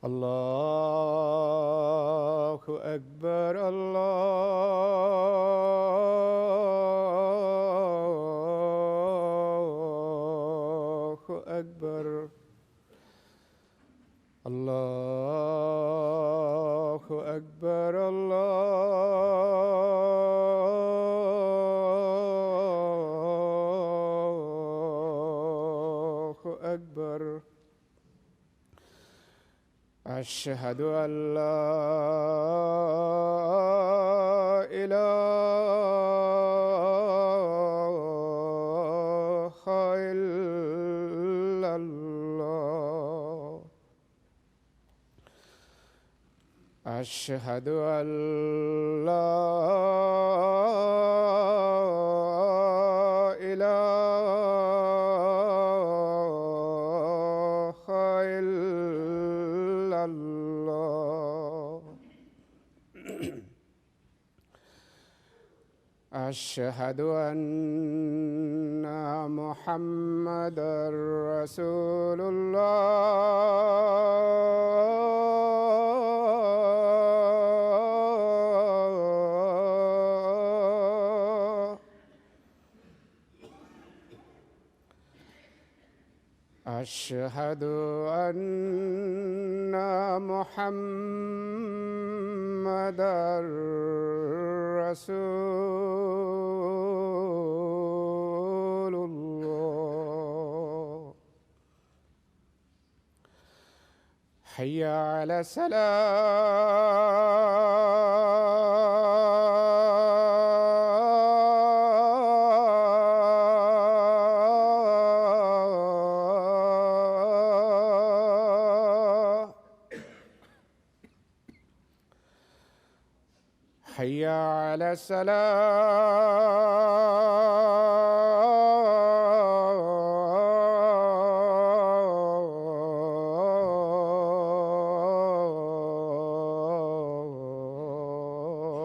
الله أكبر الله أكبر الله أكبر الله أكبر. أشهد أن لا إله إلا الله. أشهد أن لا إله إلا الله. أشهد أن محمدًا رسول الله. أشهد أن محمدًا رسول الله. حي على الصلاة. حي على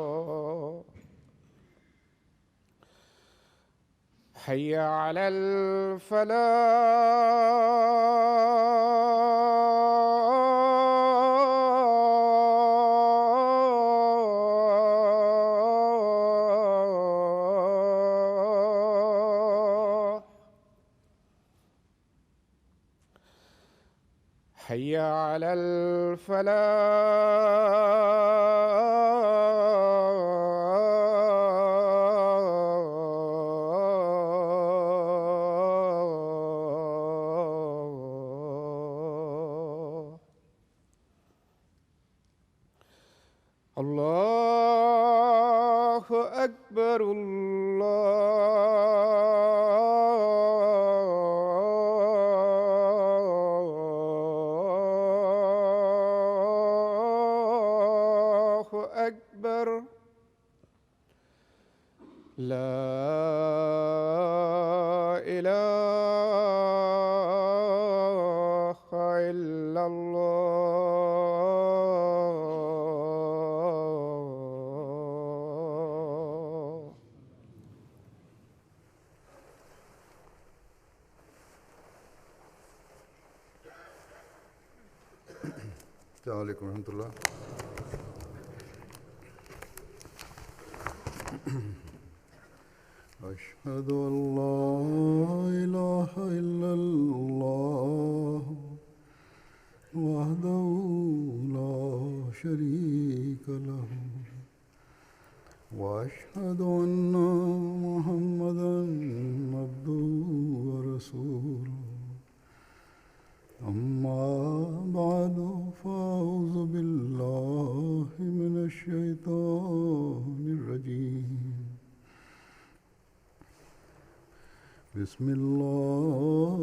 الصلاة. حي على الفلاح. حي على الفلاح. الله أكبر الله أكبر. لا إله إلا الله. السلام عليكم ورحمة الله. أشهد أن لا إله إلا الله وحده لا شريك له وأشهد أن محمدًا عبده ورسوله. أما بعد فأعوذ بالله من الشيطان الرجيم. بسم الله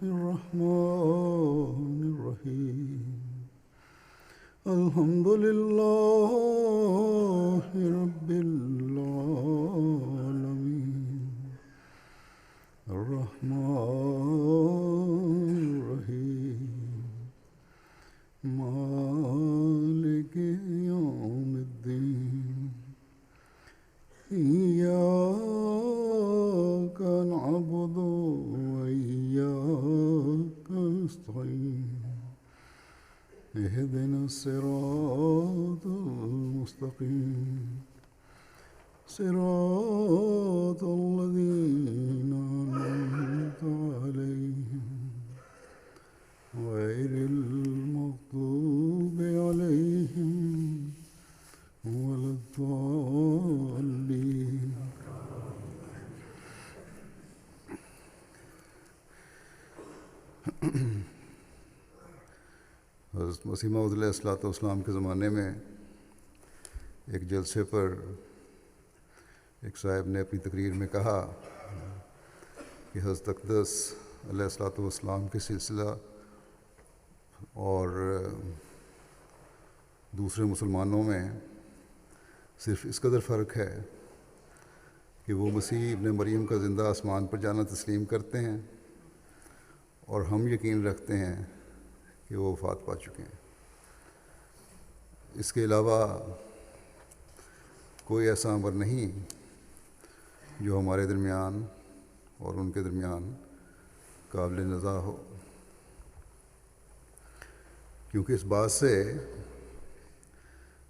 الرحمن الرحيم. الحمد لله رب العالمين. الرحمن الرحيم. مالك يوم الدين. إياك نعبد وإياك نستعين. اهدنا الصراط المستقيم صراط الذين أنعمت عليهم غير المغضوب عليهم ولا الضالين. حضرت مسیح موعود علیہ السلام کے زمانے میں ایک جلسے پر ایک صاحب نے اپنی تقریر میں کہا کہ حضرت اقدس علیہ السلام کے سلسلہ اور دوسرے مسلمانوں میں صرف اس قدر فرق ہے کہ وہ مسیح ابن مریم کا زندہ آسمان پر جانا تسلیم کرتے ہیں اور ہم یقین رکھتے ہیں کہ وہ وفات پا چکے ہیں. اس کے علاوہ کوئی ایسا امر نہیں جو ہمارے درمیان اور ان کے درمیان قابل نزاع ہو، کیونکہ اس بات سے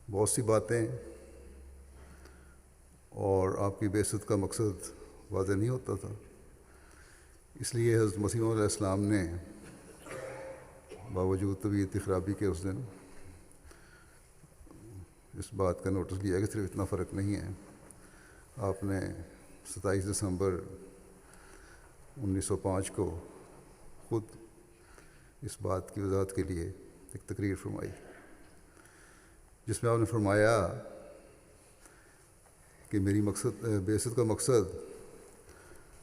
بہت سی باتیں اور آپ کی بعثت کا مقصد واضح نہیں ہوتا تھا. اس لیے حضرت مسیح علیہ السلام نے باوجود طبیعت خرابی کے اس دن اس بات کا نوٹس لیا کہ صرف اتنا فرق نہیں ہے. آپ نے 27 دسمبر 1905 کو خود اس بات کی وضاحت کے لیے ایک تقریر فرمائی، جس میں آپ نے فرمایا کہ میری بعثت کا مقصد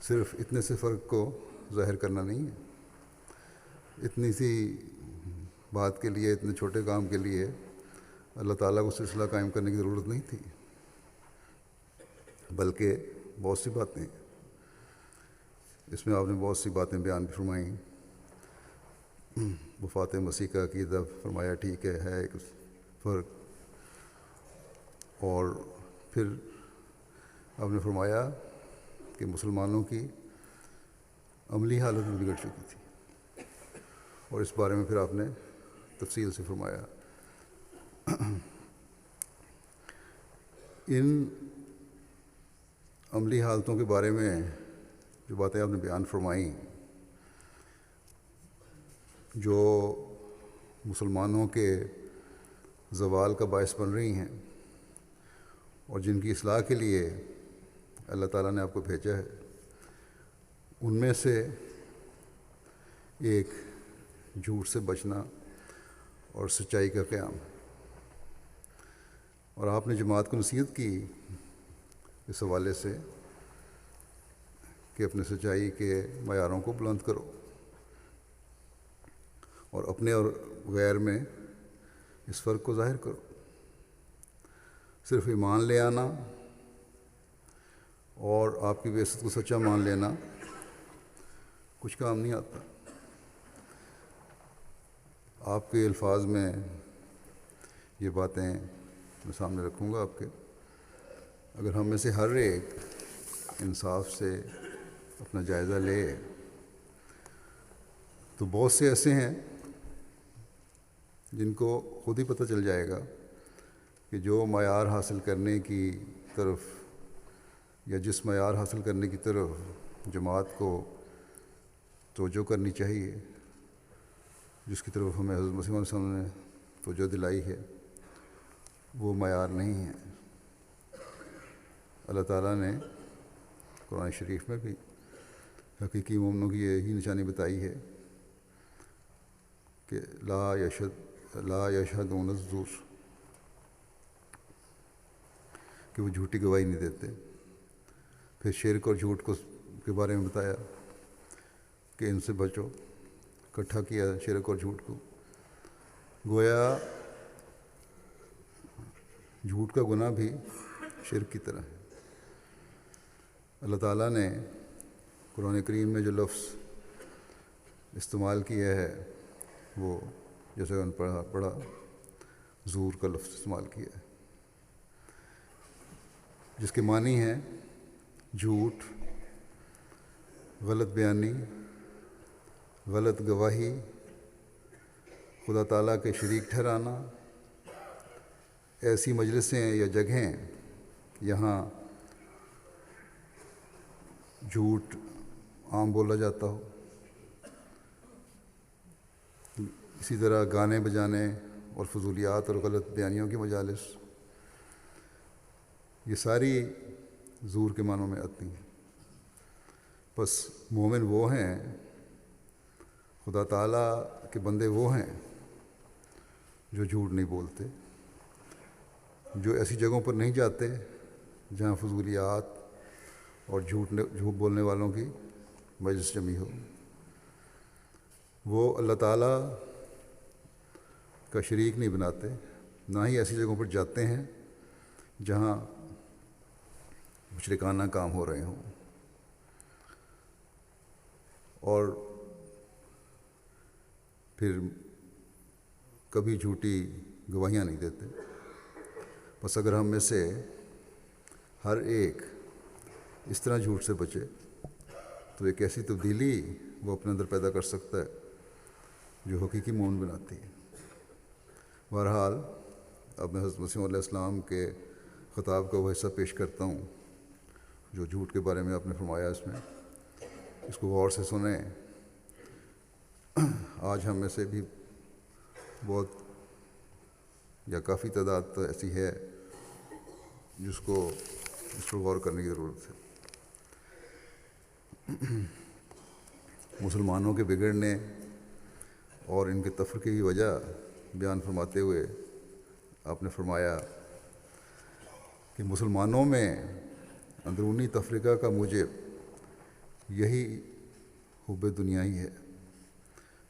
صرف اتنے سے فرق کو ظاہر کرنا نہیں ہے. اتنی سی بات کے لیے، اتنے چھوٹے کام کے لیے اللہ تعالیٰ کو سلسلہ قائم کرنے کی ضرورت نہیں تھی، بلکہ بہت سی باتیں اس میں آپ نے بہت سی باتیں بیان بھی فرمائیں. وفات مسیح کا عقیدہ فرمایا، ٹھیک ہے ایک فرق. اور پھر آپ نے فرمایا کہ مسلمانوں کی عملی حالت بھی بگڑ چکی تھی، اور اس بارے میں پھر آپ نے تفصیل سے فرمایا. ان عملی حالتوں کے بارے میں جو باتیں آپ نے بیان فرمائیں، جو مسلمانوں کے زوال کا باعث بن رہی ہیں اور جن کی اصلاح کے لیے اللہ تعالیٰ نے آپ کو بھیجا ہے، ان میں سے ایک جھوٹ سے بچنا اور سچائی کا قیام. اور آپ نے جماعت کو نصیحت کی اس حوالے سے کہ اپنے سچائی کے معیاروں کو بلند کرو اور اپنے اور غیر میں اس فرق کو ظاہر کرو. صرف ایمان لے آنا اور آپ کی بعثت کو سچا مان لینا کچھ کام نہیں آتا. آپ کے الفاظ میں یہ باتیں میں سامنے رکھوں گا آپ کے. اگر ہم میں سے ہر ایک انصاف سے اپنا جائزہ لے تو بہت سے ایسے ہیں جن کو خود ہی پتہ چل جائے گا کہ جو معیار حاصل کرنے کی طرف یا جس معیار حاصل کرنے کی طرف جماعت کو توجہ کرنی چاہیے، جس کی طرف ہمیں حضرت مسیح علیہ السلام نے توجہ دلائی ہے، وہ معیار نہیں ہے. اللہ تعالیٰ نے قرآن شریف میں بھی حقیقی مومنوں کی یہی نشانی بتائی ہے کہ لا یشہدون الزور، کہ وہ جھوٹی گواہی نہیں دیتے. پھر شرک اور جھوٹ کے بارے میں بتایا کہ ان سے بچو، اکٹھا کیا شرک اور جھوٹ کو. گویا جھوٹ کا گناہ بھی شرک کی طرح ہے. اللہ تعالیٰ نے قرآن کریم میں جو لفظ استعمال کیا ہے وہ جیسے ان پڑھا زور کا لفظ استعمال کیا ہے، جس کے معنی ہیں جھوٹ، غلط بیانی، غلط گواہی، خدا تعالیٰ کے شریک ٹھہرانا، ایسی مجلسیں یا جگہیں یہاں جھوٹ عام بولا جاتا ہو، اسی طرح گانے بجانے اور فضولیات اور غلط بیانیوں کی مجالس، یہ ساری زور کے معنوں میں آتی ہیں۔ بس مومن وہ ہیں، خدا تعالیٰ کے بندے وہ ہیں جو جھوٹ نہیں بولتے، جو ایسی جگہوں پر نہیں جاتے جہاں فضولیات اور جھوٹ بولنے والوں کی مجلس جمی ہو۔ وہ اللہ تعالیٰ کا شریک نہیں بناتے، نہ ہی ایسی جگہوں پر جاتے ہیں جہاں مشرکانہ کام ہو رہے ہوں، اور پھر کبھی جھوٹی گواہیاں نہیں دیتے۔ بس اگر ہم میں سے ہر ایک اس طرح جھوٹ سے بچے تو ایک ایسی تبدیلی وہ اپنے اندر پیدا کر سکتا ہے جو حقیقی مومن بناتی ہے۔ بہرحال اب میں حضرت مسیح علیہ السلام کے خطاب کا وہ حصہ پیش کرتا ہوں جو جھوٹ کے بارے میں آپ نے فرمایا، اس کو غور سے سنیں۔ آج ہم میں سے بھی بہت یا کافی تعداد تو ایسی ہے اس پر غور کرنے کی ضرورت ہے۔ مسلمانوں کے بگڑنے اور ان کے تفرقے کی وجہ بیان فرماتے ہوئے آپ نے فرمایا کہ مسلمانوں میں اندرونی تفرقہ کا موجب یہی حب دنیا ہی ہے۔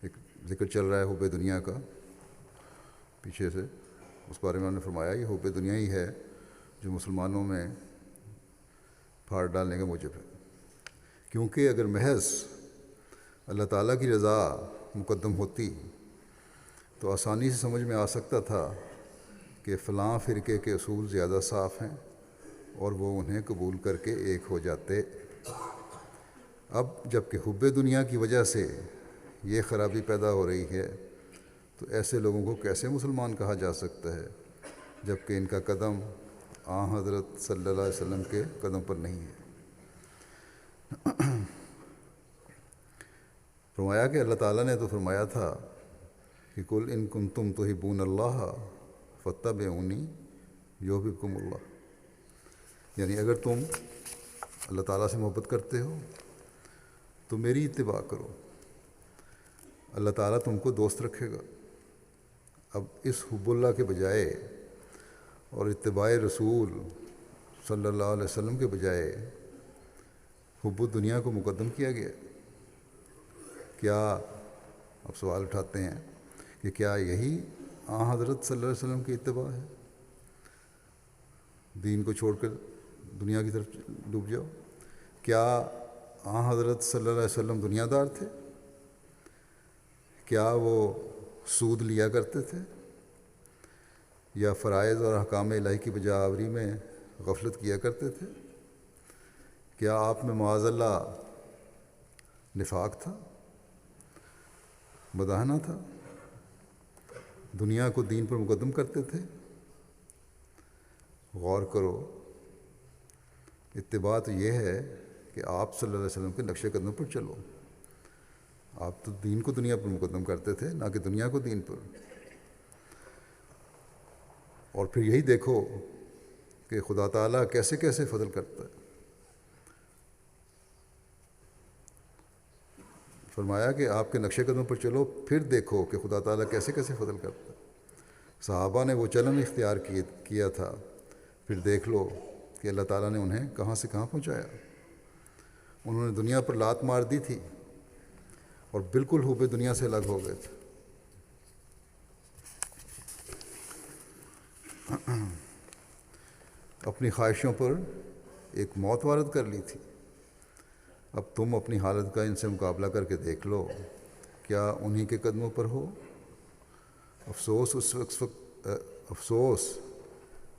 ایک ذکر چل رہا ہے حب دنیا کا پیچھے سے، اس بارے میں ہم نے فرمایا یہ حب دنیا ہی ہے جو مسلمانوں میں پھاڑ ڈالنے کا موجب ہے، کیونکہ اگر محض اللہ تعالیٰ کی رضا مقدم ہوتی تو آسانی سے سمجھ میں آ سکتا تھا کہ فلاں فرقے کے اصول زیادہ صاف ہیں اور وہ انہیں قبول کر کے ایک ہو جاتے۔ اب جب کہ حب دنیا کی وجہ سے یہ خرابی پیدا ہو رہی ہے تو ایسے لوگوں کو کیسے مسلمان کہا جا سکتا ہے جب کہ ان کا قدم حضرت صلی اللہ علیہ وسلم کے قدم پر نہیں ہے۔ فرمایا کہ اللہ تعالیٰ نے تو فرمایا تھا کہ قل ان کنتم تحبون اللہ فاتبعونی یحببکم اللہ، یعنی اگر تم اللہ تعالیٰ سے محبت کرتے ہو تو میری اتباع کرو، اللہ تعالیٰ تم کو دوست رکھے گا۔ اب اس حب اللہ کے بجائے اور اتباع رسول صلی اللہ علیہ وسلم کے بجائے حب دنیا کو مقدم کیا گیا۔ کیا اب سوال اٹھاتے ہیں کہ کیا یہی حضرت صلی اللہ علیہ وسلم کی اتباع ہے؟ دین کو چھوڑ کر دنیا کی طرف ڈوب جاؤ۔ کیا حضرت صلی اللہ علیہ وسلم دنیا دار تھے؟ کیا وہ سود لیا کرتے تھے یا فرائض اور احکام الہی کی بجا آوری میں غفلت کیا کرتے تھے؟ کیا آپ میں معاذ اللہ نفاق تھا، مداہنہ تھا، دنیا کو دین پر مقدم کرتے تھے؟ غور کرو، اتباع تو یہ ہے کہ آپ صلی اللہ علیہ وسلم کے نقش قدم پر چلو۔ آپ تو دین کو دنیا پر مقدم کرتے تھے، نہ کہ دنیا کو دین پر۔ اور پھر یہی دیکھو کہ خدا تعالیٰ کیسے کیسے فضل کرتا ہے۔ فرمایا کہ آپ کے نقش قدم پر چلو، پھر دیکھو کہ خدا تعالیٰ کیسے کیسے فضل کرتا ہے۔ صحابہ نے وہ چلن اختیار کیا تھا، پھر دیکھ لو کہ اللہ تعالیٰ نے انہیں کہاں سے کہاں پہنچایا۔ انہوں نے دنیا پر لات مار دی تھی اور بالکل حب دنیا سے الگ ہو گئے تھے۔ اپنی خواہشوں پر ایک موت وارد کر لی تھی۔ اب تم اپنی حالت کا ان سے مقابلہ کر کے دیکھ لو، کیا انہی کے قدموں پر ہو؟ افسوس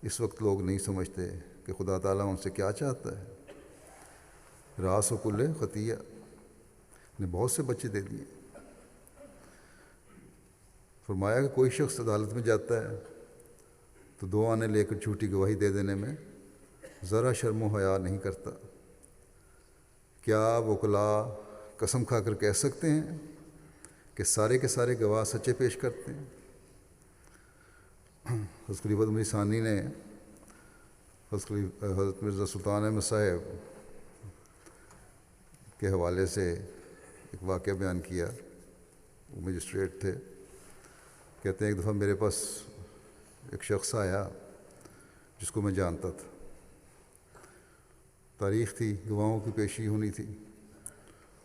اس وقت لوگ نہیں سمجھتے کہ خدا تعالیٰ ان سے کیا چاہتا ہے۔ راس و کل خطیہ نے بہت سے بچے دے دیے۔ فرمایا کہ کوئی شخص عدالت میں جاتا ہے تو 2 آنے لے کر جھوٹی گواہی دے دینے میں ذرا شرم و حیا نہیں کرتا۔ کیا وکلاء قسم کھا کر کہہ سکتے ہیں کہ سارے کے سارے گواہ سچے پیش کرتے ہیں؟ حضرت خلیفۃ مسیح ثانی نے حضرت مرزا سلطان احمد صاحب کے حوالے سے ایک واقعہ بیان کیا۔ وہ مجسٹریٹ تھے، کہتے ہیں ایک دفعہ میرے پاس ایک شخص آیا جس کو میں جانتا تھا، تاریخ تھی، گواہوں کی پیشی ہونی تھی۔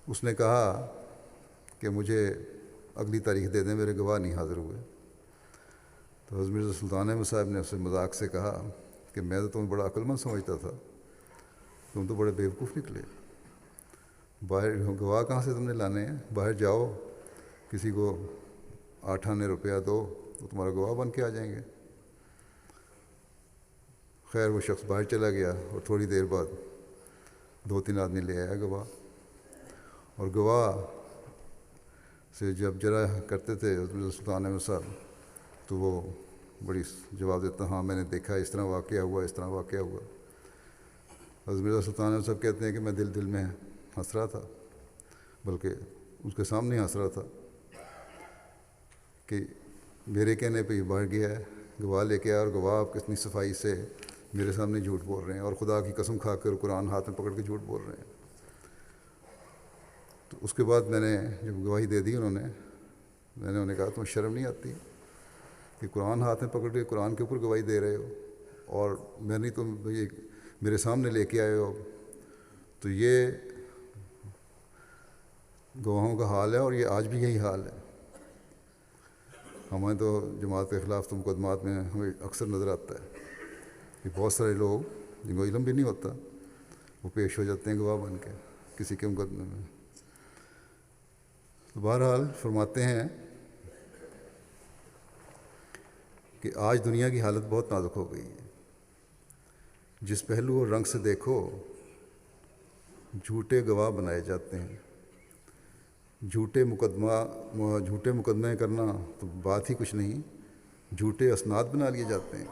اس نے کہا کہ مجھے اگلی تاریخ دے دیں، میرے گواہ نہیں حاضر ہوئے۔ تو حضرت مرزا سلطان احمد صاحب نے اسے مذاق سے کہا کہ میں تو تمہیں بڑا عقل مند سمجھتا تھا، تم تو بڑے بیوقوف نکلے، باہر گواہ کہاں سے تم نے لانے ہیں؟ باہر جاؤ، کسی کو 8 آنے روپیہ دو تو تمہارا گواہ بن کے آ جائیں گے۔ خیر وہ شخص باہر چلا گیا اور تھوڑی دیر بعد 2-3 آدمی لے آیا گواہ، اور گواہ سے جب جرا کرتے تھے حضرت سلطان احمد صاحب تو وہ بڑی جواب دیتا، ہاں میں نے دیکھا اس طرح واقعہ ہوا، اس طرح واقعہ ہوا۔ حضرت مرزا سلطان احمد صاحب کہتے ہیں کہ میں دل میں ہنس رہا تھا، بلکہ اس کے سامنے ہنس رہا تھا کہ میرے کہنے پہ یہ باہر گیا ہے، گواہ لے کے آیا، اور گواہ آپ کتنی صفائی سے میرے سامنے جھوٹ بول رہے ہیں، اور خدا کی قسم کھا کر قرآن ہاتھ میں پکڑ کے جھوٹ بول رہے ہیں۔ تو اس کے بعد میں نے جب گواہی دے دی میں نے انہیں کہا تمہیں شرم نہیں آتی کہ قرآن ہاتھ میں پکڑ کے قرآن کے اوپر گواہی دے رہے ہو، اور میں نہیں تم یہ میرے سامنے لے کے آئے ہو؟ تو یہ گواہوں کا حال ہے، اور یہ آج بھی یہی حال ہے۔ ہمیں تو جماعت کے خلاف تو مقدمات میں ہمیں اکثر نظر آتا ہے کہ بہت سارے لوگ جن کو علم بھی نہیں ہوتا وہ پیش ہو جاتے ہیں گواہ بن کے کسی کے مقدمے میں۔ تو بہرحال فرماتے ہیں کہ آج دنیا کی حالت بہت نازک ہو گئی ہے، جس پہلو اور رنگ سے دیکھو جھوٹے گواہ بنائے جاتے ہیں۔ جھوٹے مقدمے کرنا تو بات ہی کچھ نہیں، جھوٹے اسناد بنا لیے جاتے ہیں،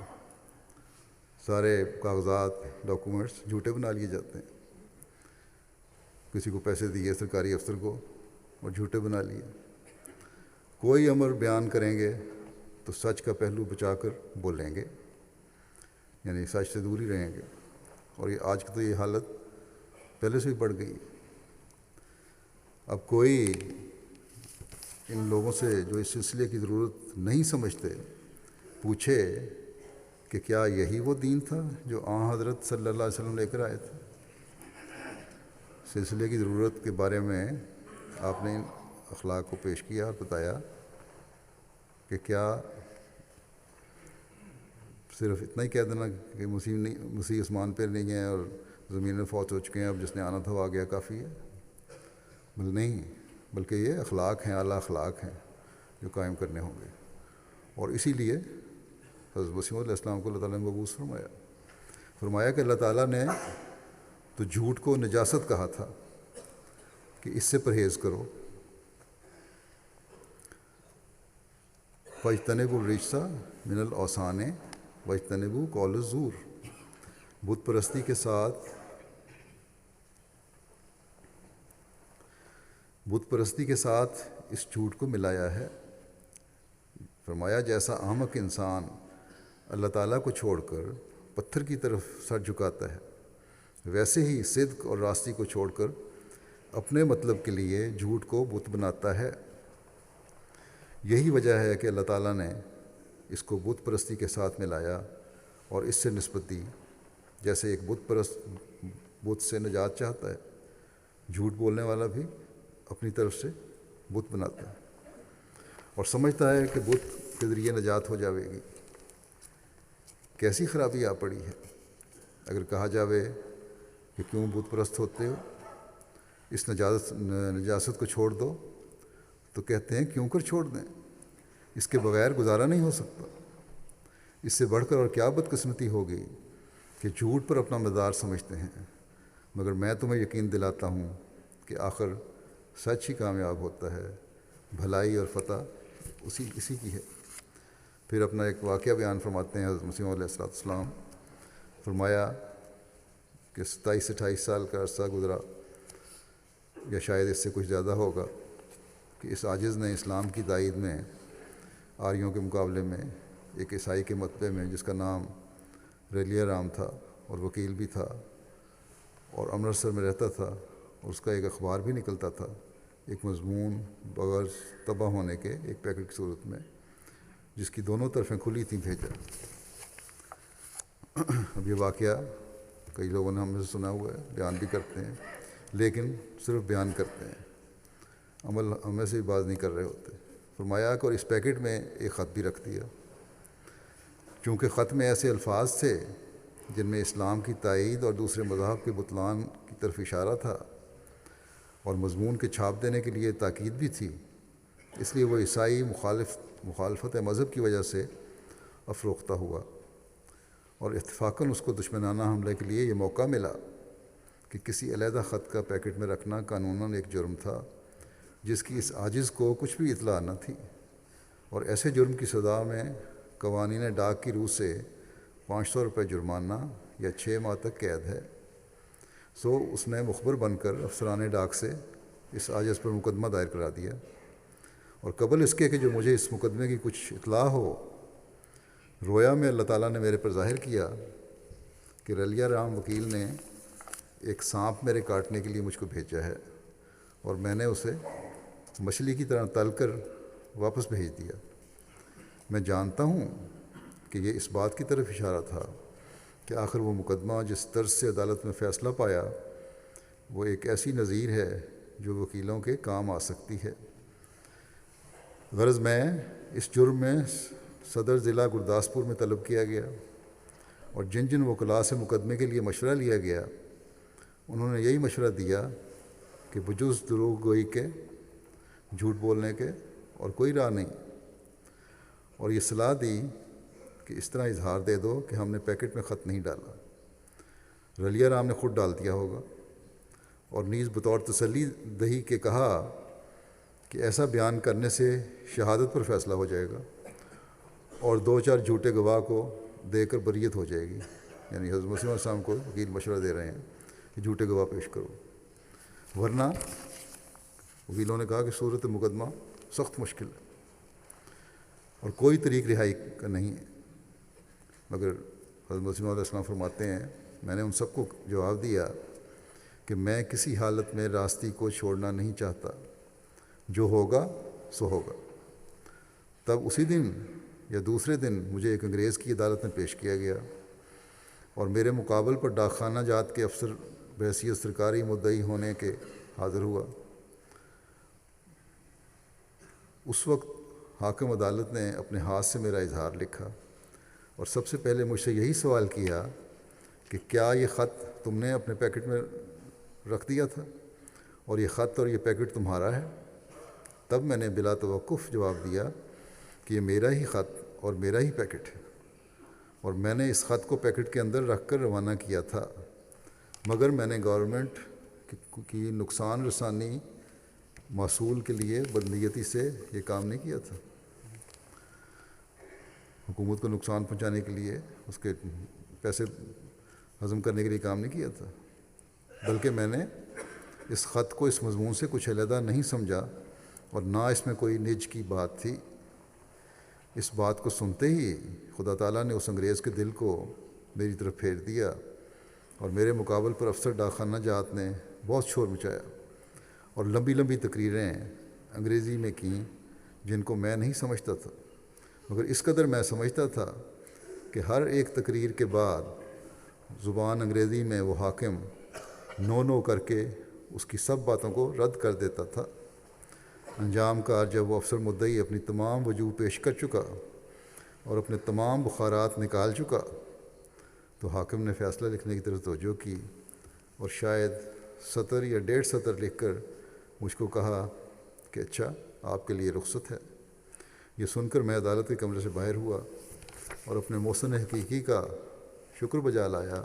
سارے کاغذات ڈاکومنٹس جھوٹے بنا لیے جاتے ہیں۔ کسی کو پیسے دیے سرکاری افسر کو اور جھوٹے بنا لیے۔ کوئی امر بیان کریں گے تو سچ کا پہلو بچا کر بولیں گے، یعنی سچ سے دور ہی رہیں گے، اور یہ آج کی تو یہ حالت پہلے سے بھی بڑھ گئی۔ اب کوئی ان لوگوں سے جو اس سلسلے کی ضرورت نہیں سمجھتے پوچھے کہ کیا یہی وہ دین تھا جو آن حضرت صلی اللہ علیہ وسلم لے کر آئے تھے؟ سلسلے کی ضرورت کے بارے میں آپ نے ان اخلاق کو پیش کیا اور بتایا کہ کیا صرف اتنا ہی کہہ دینا کہ مسیح آسمان پہ نہیں ہیں اور زمین میں فوت ہو چکے ہیں، اب جس نے آنا تھا وہ آ گیا کافی ہے؟ بل نہیں، بلکہ یہ اخلاق ہیں، اعلیٰ اخلاق ہیں جو قائم کرنے ہوں گے۔ اور اسی لیے حضرت مسیح علیہ السلام کو اللہ تعالیٰ نے مبعوث فرمایا کہ اللہ تعالیٰ نے تو جھوٹ کو نجاست کہا تھا کہ اس سے پرہیز کرو۔ فاجتنبوا الرجس من الاوثان واجتنبوا قول الزور۔ بت پرستی کے ساتھ اس جھوٹ کو ملایا ہے۔ فرمایا جیسا احمق انسان اللہ تعالیٰ کو چھوڑ کر پتھر کی طرف سر جھکاتا ہے، ویسے ہی صدق اور راستی کو چھوڑ کر اپنے مطلب کے لیے جھوٹ کو بت بناتا ہے۔ یہی وجہ ہے کہ اللہ تعالیٰ نے اس کو بت پرستی کے ساتھ ملایا اور اس سے نسبت دی، جیسے ایک بت پرست بت سے نجات چاہتا ہے، جھوٹ بولنے والا بھی اپنی طرف سے بت بناتا ہے اور سمجھتا ہے کہ بت کے ذریعے نجات ہو جاوے گی۔ کیسی خرابی آ پڑی ہے اگر کہا جاوے کہ کیوں بت پرست ہوتے ہو، اس نجاست کو چھوڑ دو، تو کہتے ہیں کیوں کر چھوڑ دیں، اس کے بغیر گزارا نہیں ہو سکتا۔ اس سے بڑھ کر اور کیا بدقسمتی ہوگی کہ جھوٹ پر اپنا مدار سمجھتے ہیں، مگر میں تمہیں یقین دلاتا ہوں کہ آخر سچ ہی کامیاب ہوتا ہے، بھلائی اور فتح اسی کی ہے۔ پھر اپنا ایک واقعہ بیان فرماتے ہیں حضرت مسیح علیہ السلام، فرمایا کہ 27-28 سال کا عرصہ گزرا یا شاید اس سے کچھ زیادہ ہوگا کہ اس عاجز نے اسلام کی تائید میں آریوں کے مقابلے میں ایک عیسائی کے مطبع میں، جس کا نام ریلیا رام تھا اور وکیل بھی تھا اور امرتسر میں رہتا تھا، اور اس کا ایک اخبار بھی نکلتا تھا، ایک مضمون بغیر طبع ہونے کے ایک پیکٹ کی صورت میں، جس کی دونوں طرفیں کھلی تھیں، بھیجا۔ اب یہ واقعہ کئی لوگوں نے ہم سے سنا ہوا ہے، بیان بھی کرتے ہیں، لیکن صرف بیان کرتے ہیں، عمل ہمیں سے بھی باز نہیں کر رہے ہوتے۔ فرمایا کہ اور اس پیکٹ میں ایک خط بھی رکھ دیا۔ چونکہ خط میں ایسے الفاظ تھے جن میں اسلام کی تائید اور دوسرے مذاہب کے بطلان کی طرف اشارہ تھا، اور مضمون کے چھاپ دینے کے لیے تاکید بھی تھی، اس لیے وہ عیسائی مخالفت مذہب کی وجہ سے افروختہ ہوا، اور اتفاقاً اس کو دشمنانہ حملے کے لیے یہ موقع ملا کہ کسی علیحدہ خط کا پیکٹ میں رکھنا قانوناً ایک جرم تھا جس کی اس عاجز کو کچھ بھی اطلاع نہ تھی، اور ایسے جرم کی سزا میں قوانین ڈاک کی روح سے 500 روپے جرمانہ یا 6 ماہ تک قید ہے۔ سو اس نے مخبر بن کر افسران ڈاک سے اس عاجز پر مقدمہ دائر کرا دیا، اور قبل اس کے کہ جو مجھے اس مقدمے کی کچھ اطلاع ہو، رویا میں اللہ تعالیٰ نے میرے پر ظاہر کیا کہ ریلیا رام وکیل نے ایک سانپ میرے کاٹنے کے لیے مجھ کو بھیجا ہے، اور میں نے اسے مچھلی کی طرح تل کر واپس بھیج دیا۔ میں جانتا ہوں کہ یہ اس بات کی طرف اشارہ تھا کہ آخر وہ مقدمہ جس طرز سے عدالت میں فیصلہ پایا وہ ایک ایسی نظیر ہے جو وکیلوں کے کام آ سکتی ہے۔ غرض میں اس جرم میں صدر ضلع گرداسپور میں طلب کیا گیا، اور جن جن وکلاء سے مقدمے کے لیے مشورہ لیا گیا انہوں نے یہی مشورہ دیا کہ بجز دروغ گوئی کے، جھوٹ بولنے کے اور کوئی راہ نہیں، اور یہ صلاح دی کہ اس طرح اظہار دے دو کہ ہم نے پیکٹ میں خط نہیں ڈالا، ریلیا رام نے خود ڈال دیا ہوگا، اور نیز بطور تسلی دہی کے کہا کہ ایسا بیان کرنے سے شہادت پر فیصلہ ہو جائے گا اور 2-4 جھوٹے گواہ کو دے کر بریت ہو جائے گی۔ یعنی حضرت مسیح علیہ السلام کو وکیل مشورہ دے رہے ہیں کہ جھوٹے گواہ پیش کرو، ورنہ وکیلوں نے کہا کہ صورت مقدمہ سخت مشکل ہے اور کوئی طریق رہائی کا نہیں ہے۔ مگر حضرت مسیح علیہ السلام فرماتے ہیں میں نے ان سب کو جواب دیا کہ میں کسی حالت میں راستی کو چھوڑنا نہیں چاہتا، جو ہوگا سو ہوگا۔ تب اسی دن یا دوسرے دن مجھے ایک انگریز کی عدالت میں پیش کیا گیا، اور میرے مقابل پر ڈاک خانہ جات کے افسر بحیثیت سرکاری مدعی ہونے کے حاضر ہوا۔ اس وقت حاکم عدالت نے اپنے ہاتھ سے میرا اظہار لکھا، اور سب سے پہلے مجھ سے یہی سوال کیا کہ کیا یہ خط تم نے اپنے پیکٹ میں رکھ دیا تھا، اور یہ خط اور یہ پیکٹ تمہارا ہے؟ تب میں نے بلا توقف جواب دیا کہ یہ میرا ہی خط اور میرا ہی پیکٹ ہے، اور میں نے اس خط کو پیکٹ کے اندر رکھ کر روانہ کیا تھا، مگر میں نے گورنمنٹ کی نقصان رسانی موصول کے لیے بدنیتی سے یہ کام نہیں کیا تھا، حکومت کو نقصان پہنچانے کے لیے، اس کے پیسے ہضم کرنے کے لیے کام نہیں کیا تھا، بلکہ میں نے اس خط کو اس مضمون سے کچھ علیحدہ نہیں سمجھا، اور نہ اس میں کوئی نج کی بات تھی۔ اس بات کو سنتے ہی خدا تعالیٰ نے اس انگریز کے دل کو میری طرف پھیر دیا، اور میرے مقابل پر افسر ڈاک خانہ جات نے بہت شور مچایا اور لمبی لمبی تقریریں انگریزی میں کیں جن کو میں نہیں سمجھتا تھا، مگر اس قدر میں سمجھتا تھا کہ ہر ایک تقریر کے بعد زبان انگریزی میں وہ حاکم نو کر کے اس کی سب باتوں کو رد کر دیتا تھا۔ انجام کار جب وہ افسر مدعی اپنی تمام وجوہ پیش کر چکا اور اپنے تمام بخارات نکال چکا تو حاکم نے فیصلہ لکھنے کی طرف توجہ کی، اور شاید 1 یا 1.5 سطر لکھ کر مجھ کو کہا کہ اچھا آپ کے لیے رخصت ہے۔ یہ سن کر میں عدالت کے کمرے سے باہر ہوا اور اپنے محسن حقیقی کا شکر بجا لایا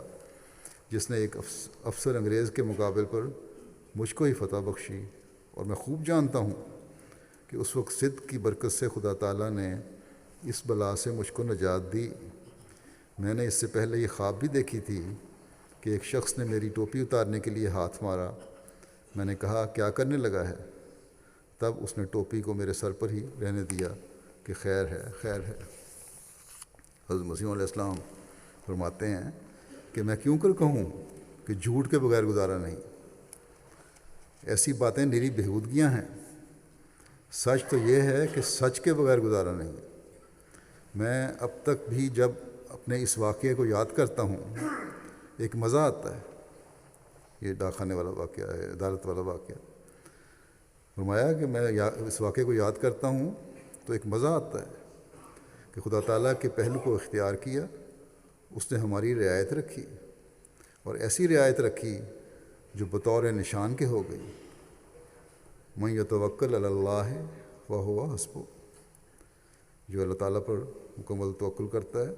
جس نے ایک افسر انگریز کے مقابل پر مجھ کو ہی فتح بخشی، اور میں خوب جانتا ہوں کہ اس وقت صدق کی برکت سے خدا تعالیٰ نے اس بلا سے مجھ کو نجات دی۔ میں نے اس سے پہلے یہ خواب بھی دیکھی تھی کہ ایک شخص نے میری ٹوپی اتارنے کے لیے ہاتھ مارا۔ میں نے کہا کیا کرنے لگا ہے؟ تب اس نے ٹوپی کو میرے سر پر ہی رہنے دیا کہ خیر ہے خیر ہے۔ حضرت مسیح علیہ السلام فرماتے ہیں کہ میں کیوں کر کہوں کہ جھوٹ کے بغیر گزارا نہیں؟ ایسی باتیں نری بےہودگیاں ہیں۔ سچ تو یہ ہے کہ سچ کے بغیر گزارا نہیں۔ میں اب تک بھی جب اپنے اس واقعے کو یاد کرتا ہوں ایک مزہ آتا ہے۔ یہ ڈاک خانے والا واقعہ ہے، عدالت والا واقعہ۔ فرمایا کہ میں اس واقعے کو یاد کرتا ہوں تو ایک مزہ آتا ہے کہ خدا تعالیٰ کے پہلو کو اختیار کیا، اس نے ہماری رعایت رکھی، اور ایسی رعایت رکھی جو بطور نشان کے ہو گئی۔ من یتوکل علی اللہ فہو حسبہ، جو اللہ تعالیٰ پر مکمل توکل کرتا ہے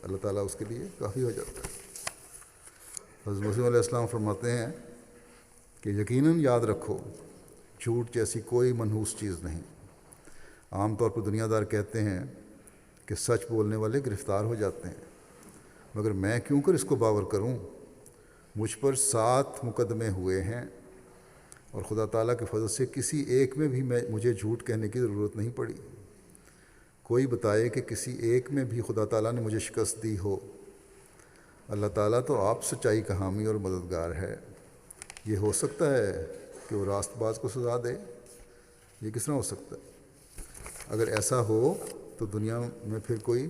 اللہ تعالیٰ اس کے لیے کافی ہو جاتا ہے۔ حضرت مسیح علیہ السلام فرماتے ہیں کہ یقیناً یاد رکھو جھوٹ جیسی کوئی منحوس چیز نہیں۔ عام طور پر دنیا دار کہتے ہیں کہ سچ بولنے والے گرفتار ہو جاتے ہیں، مگر میں کیوں کر اس کو باور کروں؟ مجھ پر 7 مقدمے ہوئے ہیں، اور خدا تعالیٰ کے فضل سے کسی ایک میں بھی مجھے جھوٹ کہنے کی ضرورت نہیں پڑی۔ کوئی بتائے کہ کسی ایک میں بھی خدا تعالیٰ نے مجھے شکست دی ہو۔ اللہ تعالیٰ تو آپ سچائی کا حامی اور مددگار ہے۔ یہ ہو سکتا ہے کہ وہ راست باز کو سزا دے؟ یہ کس طرح ہو سکتا ہے؟ اگر ایسا ہو تو دنیا میں پھر کوئی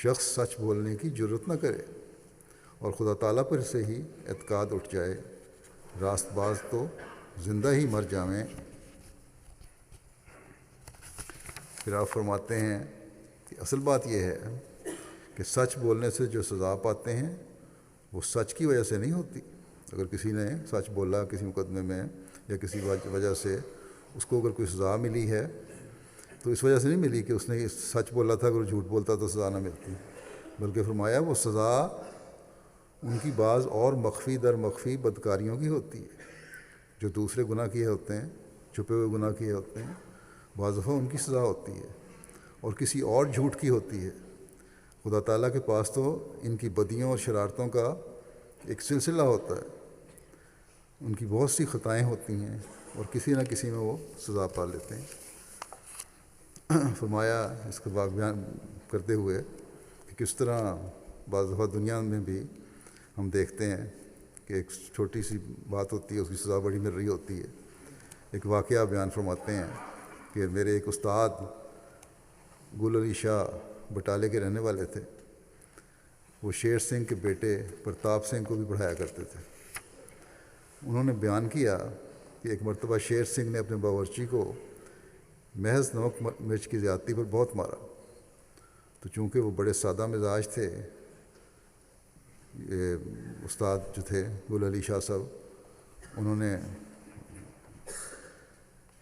شخص سچ بولنے کی جرت نہ کرے، اور خدا تعالیٰ پر سے ہی اعتقاد اٹھ جائے۔ راست باز تو زندہ ہی مر جاویں۔ پھر آپ فرماتے ہیں کہ اصل بات یہ ہے کہ سچ بولنے سے جو سزا پاتے ہیں وہ سچ کی وجہ سے نہیں ہوتی۔ اگر کسی نے سچ بولا کسی مقدمے میں یا کسی وجہ سے اس کو اگر کوئی سزا ملی ہے تو اس وجہ سے نہیں ملی کہ اس نے سچ بولا تھا، اگر جھوٹ بولتا تو سزا نہ ملتی، بلکہ فرمایا وہ سزا ان کی بعض اور مخفی در مخفی بدکاریوں کی ہوتی ہے، جو دوسرے گناہ کیے ہوتے ہیں، چھپے ہوئے گناہ کیے ہوتے ہیں، بعض دفعہ ان کی سزا ہوتی ہے، اور کسی اور جھوٹ کی ہوتی ہے۔ خدا تعالیٰ کے پاس تو ان کی بدیوں اور شرارتوں کا ایک سلسلہ ہوتا ہے، ان کی بہت سی خطائیں ہوتی ہیں، اور کسی نہ کسی میں وہ سزا پا لیتے ہیں۔ فرمایا اس کے بعد بیان کرتے ہوئے کہ کس طرح بعض دفعہ دنیا میں بھی ہم دیکھتے ہیں کہ ایک چھوٹی سی بات ہوتی ہے، اس کی سزا بڑی مل رہی ہوتی ہے۔ ایک واقعہ بیان فرماتے ہیں کہ میرے ایک استاد گل علی شاہ بٹالے کے رہنے والے تھے۔ وہ شیر سنگھ کے بیٹے پرتاپ سنگھ کو بھی پڑھایا کرتے تھے۔ انہوں نے بیان کیا کہ ایک مرتبہ شیر سنگھ نے اپنے باورچی کو محض نمک مرچ کی زیادتی پر بہت مارا، تو چونکہ وہ بڑے سادہ مزاج تھے، یہ استاد جو تھے گل علی شاہ صاحب، انہوں نے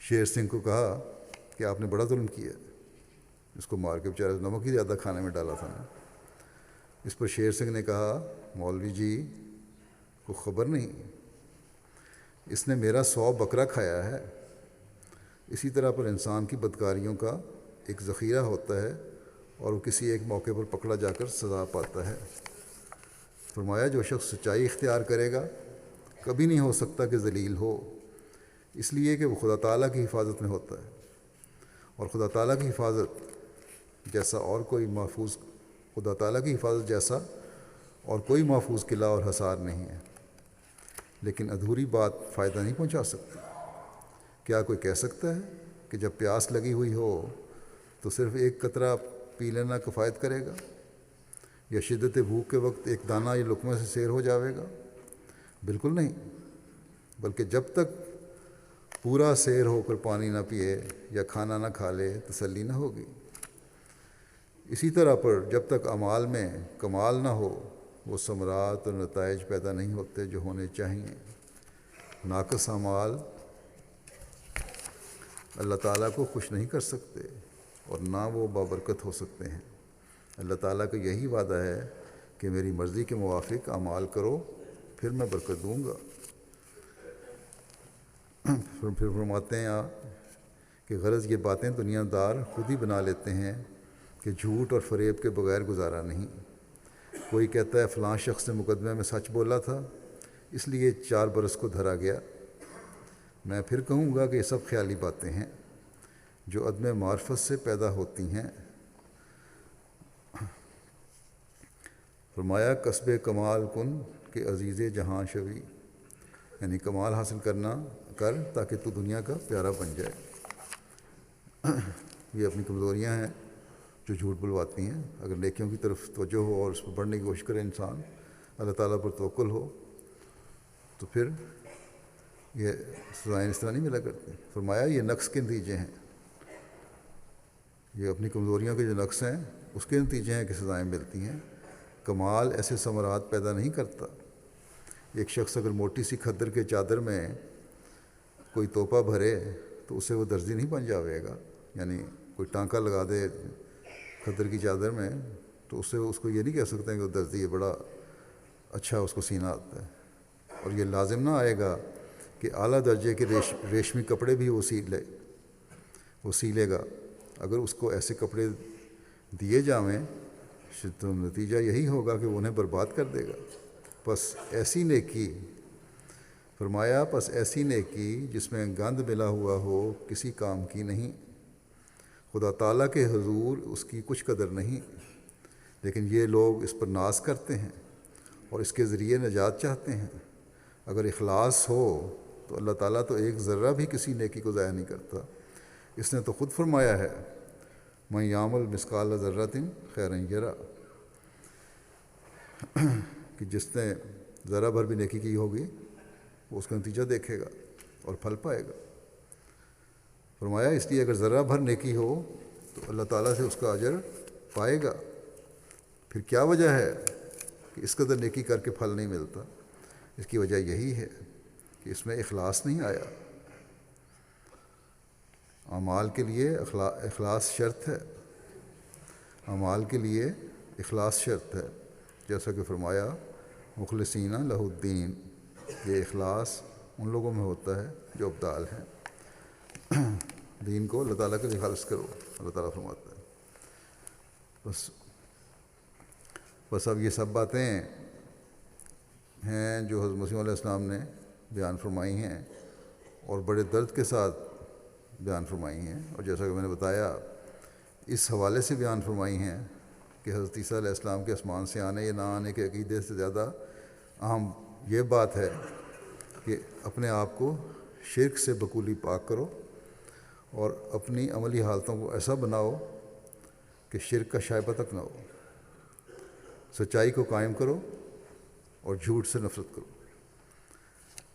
شیر سنگھ کو کہا کہ آپ نے بڑا ظلم کیا، اس کو مار کے بیچارے نمک ہی زیادہ کھانے میں ڈالا تھا نا۔ اس پر شیر سنگھ نے کہا مولوی جی کو خبر نہیں، اس نے میرا 100 بکرا کھایا ہے۔ اسی طرح پر انسان کی بدکاریوں کا ایک ذخیرہ ہوتا ہے، اور وہ کسی ایک موقع پر پکڑا جا کر سزا پاتا ہے۔ فرمایا جو شخص سچائی اختیار کرے گا کبھی نہیں ہو سکتا کہ ذلیل ہو، اس لیے کہ وہ خدا تعالیٰ کی حفاظت میں ہوتا ہے، اور خدا تعالیٰ کی حفاظت جیسا اور کوئی محفوظ خدا تعالیٰ کی حفاظت جیسا اور کوئی محفوظ قلعہ اور حصار نہیں ہے۔ لیکن ادھوری بات فائدہ نہیں پہنچا سکتی۔ کیا کوئی کہہ سکتا ہے کہ جب پیاس لگی ہوئی ہو تو صرف ایک قطرہ پی لینا کفایت کرے گا، یا شدت بھوک کے وقت ایک دانہ یا لقمے سے سیر ہو جاوے گا؟ بالکل نہیں، بلکہ جب تک پورا سیر ہو کر پانی نہ پیے یا کھانا نہ کھا لے تسلی نہ ہوگی۔ اسی طرح پر جب تک اعمال میں کمال نہ ہو وہ ثمرات اور نتائج پیدا نہیں ہوتے جو ہونے چاہیے۔ ناقص اعمال اللہ تعالیٰ کو خوش نہیں کر سکتے، اور نہ وہ بابرکت ہو سکتے ہیں۔ اللہ تعالیٰ کا یہی وعدہ ہے کہ میری مرضی کے موافق اعمال کرو پھر میں برکت دوں گا۔ پھر فرماتے ہیں آپ کہ غرض یہ باتیں دنیا دار خود ہی بنا لیتے ہیں کہ جھوٹ اور فریب کے بغیر گزارا نہیں۔ کوئی کہتا ہے فلاں شخص نے مقدمے میں سچ بولا تھا اس لیے 4 برس کو دھرا گیا۔ میں پھر کہوں گا کہ یہ سب خیالی باتیں ہیں جو عدم معرفت سے پیدا ہوتی ہیں۔ فرمایا کسب کمال کن کہ عزیز جہاں شوی، یعنی کمال حاصل کر تاکہ تو دنیا کا پیارا بن جائے۔ یہ اپنی کمزوریاں ہیں جو جھوٹ بلواتی ہیں۔ اگر نیکیوں کی طرف توجہ ہو اور اس پر بڑھنے کی کوشش کرے انسان، اللہ تعالیٰ پر توکل ہو، تو پھر یہ سزائیں اس طرح نہیں ملا کرتی۔ فرمایا یہ نقص کے نتیجے ہیں، یہ اپنی کمزوریوں کے جو نقص ہیں اس کے نتیجے ہیں کہ سزائیں ملتی ہیں۔ کمال ایسے ثمرات پیدا نہیں کرتا۔ ایک شخص اگر موٹی سی کھدر کے چادر میں کوئی توپا بھرے تو اسے وہ درزی نہیں بن جاوے گا، یعنی کوئی ٹانکا لگا دے کھدر کی چادر میں تو اس کو یہ نہیں کہہ سکتے کہ وہ درزی ہے، بڑا اچھا اس کو سینہ آتا ہے۔ اور یہ لازم نہ آئے گا کہ اعلیٰ درجے کے ریشمی کپڑے بھی وہ سیلے گا۔ اگر اس کو ایسے کپڑے دیے جاویں تو نتیجہ یہی ہوگا کہ وہ انہیں برباد کر دے گا۔ پس ایسی نیکی جس میں گند ملا ہوا ہو کسی کام کی نہیں، خدا تعالیٰ کے حضور اس کی کچھ قدر نہیں، لیکن یہ لوگ اس پر ناز کرتے ہیں اور اس کے ذریعے نجات چاہتے ہیں۔ اگر اخلاص ہو تو اللہ تعالیٰ تو ایک ذرہ بھی کسی نیکی کو ضائع نہیں کرتا۔ اس نے تو خود فرمایا ہے من یعمل مثقال ذرۃ خیرا یرہ، کہ جس نے ذرہ بھر بھی نیکی کی ہوگی وہ اس کا نتیجہ دیکھے گا اور پھل پائے گا۔ فرمایا اس لیے اگر ذرہ بھر نیکی ہو تو اللہ تعالیٰ سے اس کا اجر پائے گا۔ پھر کیا وجہ ہے کہ اس قدر نیکی کر کے پھل نہیں ملتا؟ اس کی وجہ یہی ہے کہ اس میں اخلاص نہیں آیا۔ اعمال کے لیے اخلاص شرط ہے، اعمال کے لیے اخلاص شرط ہے، جیسا کہ فرمایا مخلصین لہ الدین، یہ اخلاص ان لوگوں میں ہوتا ہے جو ابدال ہیں۔ دین کو اللہ تعالیٰ کے لیے خالص کرو، اللہ تعالیٰ فرماتا ہے۔ بس اب یہ سب باتیں ہیں جو حضرت مسیح علیہ السلام نے بیان فرمائی ہیں اور بڑے درد کے ساتھ بیان فرمائی ہیں، اور جیسا کہ میں نے بتایا اس حوالے سے بیان فرمائی ہیں کہ حضرت عیسیٰ علیہ السلام کے آسمان سے آنے یا نہ آنے کے عقیدے سے زیادہ اہم یہ بات ہے کہ اپنے آپ کو شرک سے بکولی پاک کرو اور اپنی عملی حالتوں کو ایسا بناؤ کہ شرک کا شائبہ تک نہ ہو۔ سچائی کو قائم کرو اور جھوٹ سے نفرت کرو۔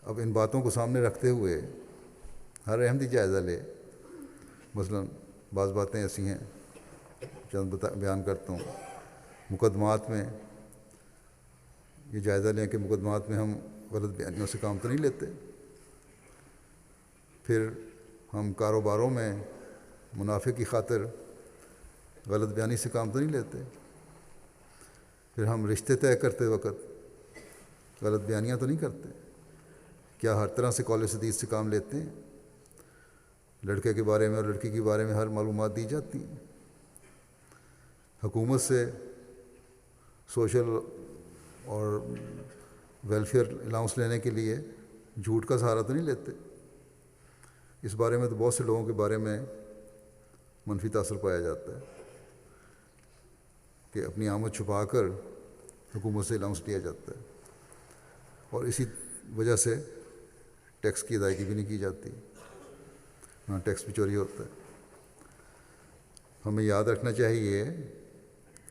اب ان باتوں کو سامنے رکھتے ہوئے ہر احمدی جائزہ لے۔ مثلاً بعض باتیں ایسی ہیں چند بیان کرتا ہوں۔ مقدمات میں یہ جائزہ لیں کہ مقدمات میں ہم غلط بیانیوں سے کام تو نہیں لیتے۔ پھر ہم کاروباروں میں منافع کی خاطر غلط بیانی سے کام تو نہیں لیتے۔ پھر ہم رشتے طے کرتے وقت غلط بیانیاں تو نہیں کرتے۔ کیا ہر طرح سے قول حدیث سے کام لیتے ہیں؟ لڑکے کے بارے میں اور لڑکی کے بارے میں ہر معلومات دی جاتی ہیں۔ حکومت سے سوشل اور ویلفیئر الاؤنس لینے کے لیے جھوٹ کا سہارا تو نہیں لیتے۔ اس بارے میں تو بہت سے لوگوں کے بارے میں منفی تاثر پایا جاتا ہے کہ اپنی آمد چھپا کر حکومت سے الاؤنس لیا جاتا ہے، اور اسی وجہ سے ٹیکس کی ادائیگی بھی نہیں کی جاتی، ہاں ٹیکس بھی چوری ہوتا ہے۔ ہمیں یاد رکھنا چاہیے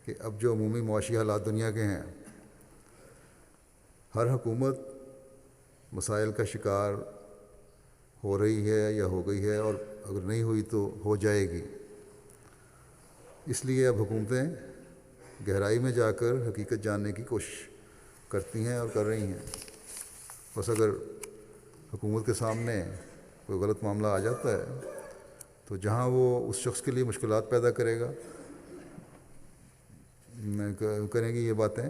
کہ اب جو عمومی معاشی حالات دنیا کے ہیں، ہر حکومت مسائل کا شکار ہو رہی ہے یا ہو گئی ہے، اور اگر نہیں ہوئی تو ہو جائے گی۔ اس لیے اب حکومتیں گہرائی میں جا کر حقیقت جاننے کی کوشش کرتی ہیں اور کر رہی ہیں۔ بس اگر حکومت کے سامنے کوئی غلط معاملہ آ جاتا ہے تو جہاں وہ اس شخص کے لیے مشکلات پیدا کرے گا، کریں گی یہ باتیں،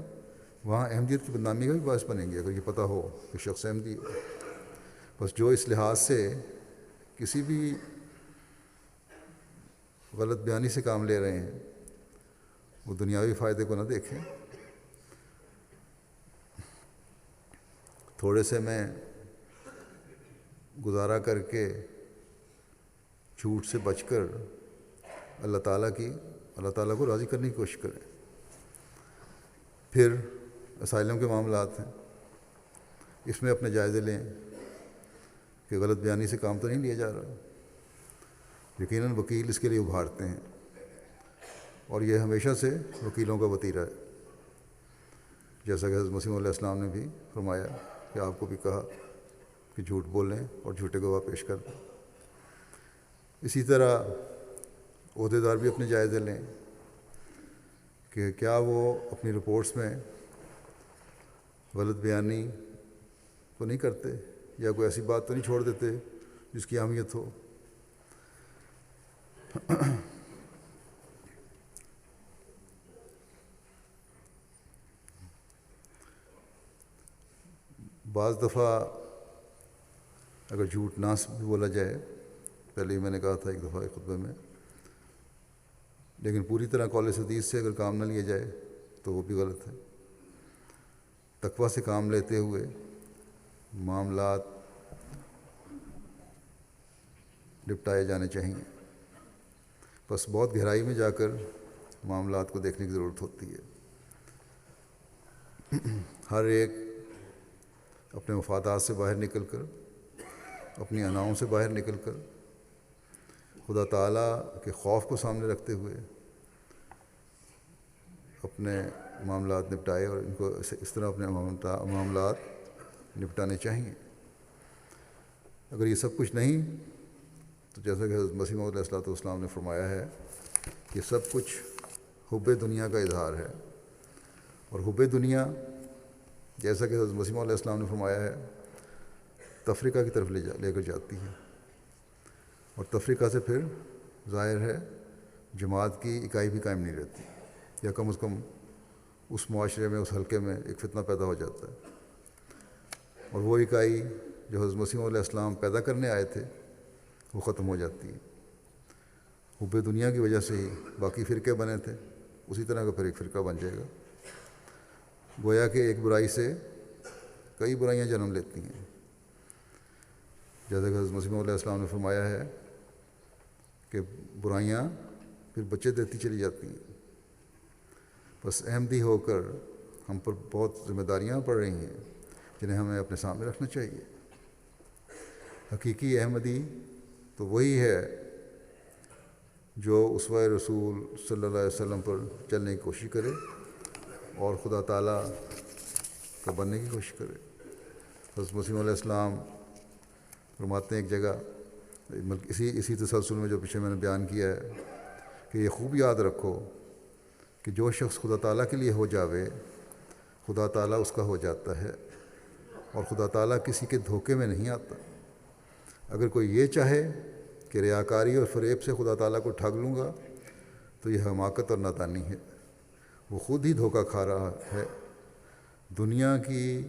وہاں احمدیت کی بدنامی کا بھی باعث بنیں گی، اگر یہ پتہ ہو کہ شخص احمدی ہے۔ بس جو اس لحاظ سے کسی بھی غلط بیانی سے کام لے رہے ہیں وہ دنیاوی فائدے کو نہ دیکھیں. تھوڑے سے میں گزارا کر کے جھوٹ سے بچ کر اللہ تعالیٰ کو راضی کرنے کی کوشش کریں. پھر اسائلم کے معاملات ہیں، اس میں اپنے جائزے لیں کہ غلط بیانی سے کام تو نہیں لیا جا رہا. یقیناً وکیل اس کے لیے ابھارتے ہیں، اور یہ ہمیشہ سے وکیلوں کا وتیرہ ہے، جیسا کہ حضرت مسیح علیہ السلام نے بھی فرمایا کہ آپ کو بھی کہا کہ جھوٹ بولیں اور جھوٹے گواہ پیش کر دیں. اسی طرح عہدیدار بھی اپنے جائزے لیں کہ کیا وہ اپنی رپورٹس میں غلط بیانی تو نہیں کرتے یا کوئی ایسی بات تو نہیں چھوڑ دیتے جس کی اہمیت ہو. بعض دفعہ اگر جھوٹ نہ بھی بولا جائے، پہلے ہی میں نے کہا تھا ایک دفعہ ایک خطبے میں، لیکن پوری طرح قول حدیث سے اگر کام نہ لیا جائے تو وہ بھی غلط ہے. تقویٰ سے کام لیتے ہوئے معاملات نپٹائے جانے چاہئیں. بس بہت گہرائی میں جا کر معاملات کو دیکھنے کی ضرورت ہوتی ہے. ہر ایک اپنے مفادات سے باہر نکل کر، اپنی اناؤں سے باہر نکل کر خدا تعالیٰ کے خوف کو سامنے رکھتے ہوئے اپنے معاملات نپٹائے، اور ان کو اس طرح اپنے معاملات نپٹانے چاہیے. اگر یہ سب کچھ نہیں تو جیسا کہ حضرت مسیح موعود علیہ السلام نے فرمایا ہے کہ سب کچھ حب دنیا کا اظہار ہے، اور حب دنیا جیسا کہ حضرت مسیح موعود علیہ السلام نے فرمایا ہے تفریقہ کی طرف لے کر جاتی ہے، اور تفریقہ سے پھر ظاہر ہے جماعت کی اکائی بھی قائم نہیں رہتی، یا کم از کم اس معاشرے میں، اس حلقے میں ایک فتنہ پیدا ہو جاتا ہے، اور وہ اکائی جو حضرت مسیح علیہ السلام پیدا کرنے آئے تھے وہ ختم ہو جاتی ہے. حب دنیا کی وجہ سے ہی باقی فرقے بنے تھے، اسی طرح کا پھر ایک فرقہ بن جائے گا. گویا کہ ایک برائی سے کئی برائیاں جنم لیتی ہیں، جیسا کہ حضرت مسیح علیہ السلام نے فرمایا ہے کہ برائیاں پھر بچے دیتی چلی جاتی ہیں. بس احمدی ہو کر ہم پر بہت ذمہ داریاں پڑ رہی ہیں جنہیں ہمیں اپنے سامنے رکھنا چاہیے. حقیقی احمدی تو وہی ہے جو اسوہ رسول صلی اللہ علیہ وسلم پر چلنے کی کوشش کرے اور خدا تعالیٰ کا بننے کی کوشش کرے. حضرت مسیح علیہ السلام فرماتے ہیں ایک جگہ، اسی تسلسل میں جو پیچھے میں نے بیان کیا ہے، کہ یہ خوب یاد رکھو کہ جو شخص خدا تعالیٰ کے لیے ہو جاوے خدا تعالیٰ اس کا ہو جاتا ہے، اور خدا تعالیٰ کسی کے دھوکے میں نہیں آتا. اگر کوئی یہ چاہے کہ ریاکاری اور فریب سے خدا تعالیٰ کو ٹھگ لوں گا تو یہ حماقت اور نادانی ہے، وہ خود ہی دھوکہ کھا رہا ہے. دنیا کی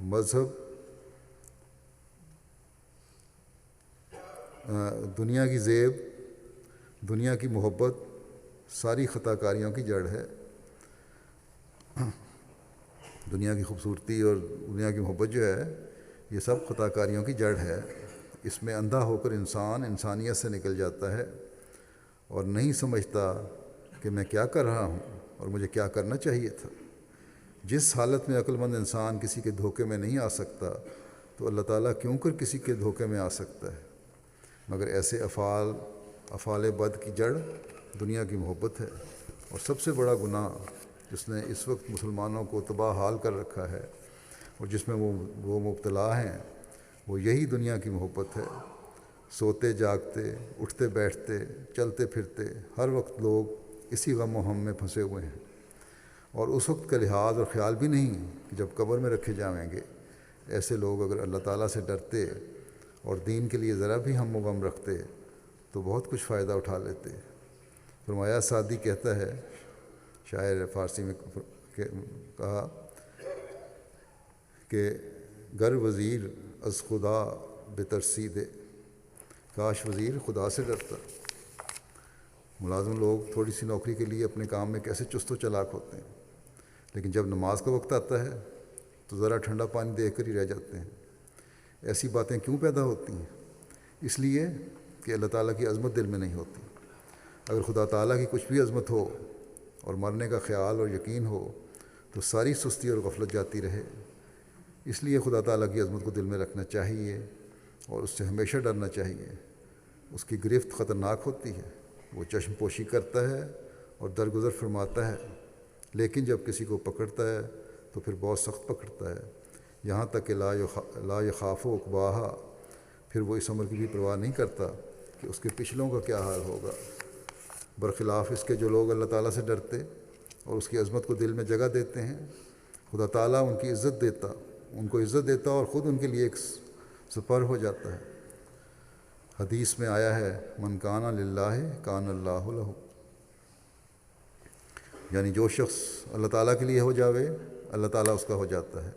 مذہب، دنیا کی زیب، دنیا کی محبت ساری خطا کاریوں کی جڑ ہے. دنیا کی خوبصورتی اور دنیا کی محبت جو ہے یہ سب خطا کاریوں کی جڑ ہے. اس میں اندھا ہو کر انسان انسانیت سے نکل جاتا ہے اور نہیں سمجھتا کہ میں کیا کر رہا ہوں اور مجھے کیا کرنا چاہیے تھا. جس حالت میں عقل مند انسان کسی کے دھوکے میں نہیں آ سکتا تو اللہ تعالیٰ کیوں کر کسی کے دھوکے میں آ سکتا ہے. مگر ایسے افعال بد کی جڑ دنیا کی محبت ہے، اور سب سے بڑا گناہ جس نے اس وقت مسلمانوں کو تباہ حال کر رکھا ہے اور جس میں وہ مبتلا ہیں وہ یہی دنیا کی محبت ہے. سوتے جاگتے، اٹھتے بیٹھتے، چلتے پھرتے، ہر وقت لوگ اسی غم و ہم میں پھنسے ہوئے ہیں، اور اس وقت کا لحاظ اور خیال بھی نہیں کہ جب قبر میں رکھے جائیں گے. ایسے لوگ اگر اللہ تعالیٰ سے ڈرتے اور دین کے لیے ذرا بھی ہم و غم رکھتے تو بہت کچھ فائدہ اٹھا لیتے. فرمایا سعدی کہتا ہے، شاعر فارسی میں کہا کہ گر وزیر از خدا بترسیدے، کاش وزیر خدا سے ڈرتا. ملازم لوگ تھوڑی سی نوکری کے لیے اپنے کام میں کیسے چست و چلاک ہوتے ہیں، لیکن جب نماز کا وقت آتا ہے تو ذرا ٹھنڈا پانی دیکھ کر ہی رہ جاتے ہیں۔ ایسی باتیں کیوں پیدا ہوتی ہیں؟ اس لیے کہ اللہ تعالیٰ کی عظمت دل میں نہیں ہوتی۔ اگر خدا تعالیٰ کی کچھ بھی عظمت ہو اور مرنے کا خیال اور یقین ہو تو ساری سستی اور غفلت جاتی رہے۔ اس لیے خدا تعالیٰ کی عظمت کو دل میں رکھنا چاہیے اور اس سے ہمیشہ ڈرنا چاہیے۔ اس کی گرفت خطرناک ہوتی ہے، وہ چشم پوشی کرتا ہے اور درگزر فرماتا ہے، لیکن جب کسی کو پکڑتا ہے تو پھر بہت سخت پکڑتا ہے، یہاں تک کہ لا یخاف عقباہا، پھر وہ اس عمر کی بھی پرواہ نہیں کرتا کہ اس کے پچھلوں کا کیا حال ہوگا۔ برخلاف اس کے جو لوگ اللہ تعالیٰ سے ڈرتے اور اس کی عظمت کو دل میں جگہ دیتے ہیں، خدا تعالیٰ ان کو عزت دیتا اور خود ان کے لیے ایک سپر ہو جاتا ہے۔ حدیث میں آیا ہے من کان للہ کان اللہ لہ، یعنی جو شخص اللہ تعالیٰ کے لیے ہو جاوے اللہ تعالیٰ اس کا ہو جاتا ہے۔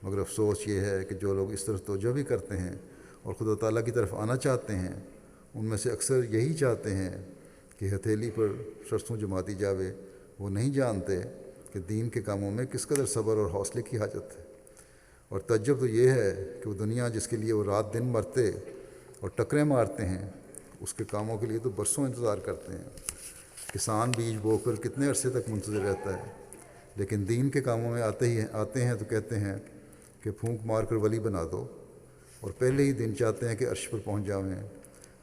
مگر افسوس یہ ہے کہ جو لوگ اس طرف توجہ بھی کرتے ہیں اور خدا تعالیٰ کی طرف آنا چاہتے ہیں، ان میں سے اکثر یہی چاہتے ہیں کہ ہتھیلی پر سرسوں جماتی جاوے، وہ نہیں جانتے کہ دین کے کاموں میں کس قدر صبر اور حوصلے کی حاجت ہے۔ اور تعجب تو یہ ہے کہ وہ دنیا جس کے لیے وہ رات دن مرتے اور ٹکریں مارتے ہیں، اس کے کاموں کے لیے تو برسوں انتظار کرتے ہیں۔ کسان بیج بو کر کتنے عرصے تک منتظر رہتا ہے، لیکن دین کے کاموں میں آتے ہیں تو کہتے ہیں کہ پھونک مار کر ولی بنا دو، اور پہلے ہی دن چاہتے ہیں کہ عرش پر پہنچ جاویں،